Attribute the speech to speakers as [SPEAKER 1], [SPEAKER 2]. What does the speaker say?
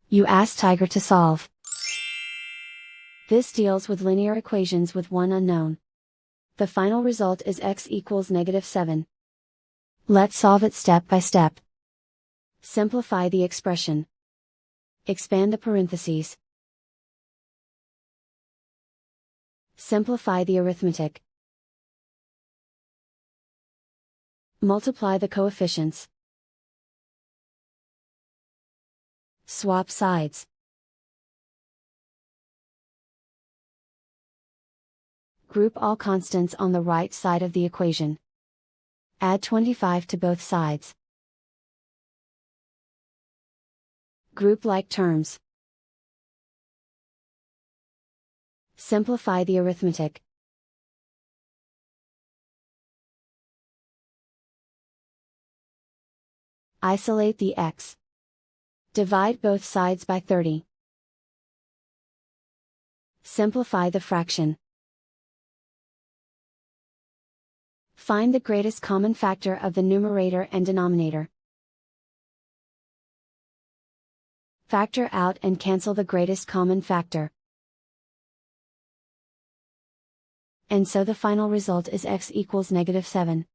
[SPEAKER 1] You ask Tiger to solve. This deals with linear equations with one unknown. The final result is x equals -7. Let's solve it step by step. Simplify the expression. Expand the parentheses. Simplify the arithmetic. Multiply the coefficients. Swap sides. Group all constants on the right side of the equation. Add 25 to both sides. Group like terms. Simplify the arithmetic. Isolate the x. Divide both sides by 30. Simplify the fraction. Find the greatest common factor of the numerator and denominator. Factor out and cancel the greatest common factor. And so the final result is x equals -7.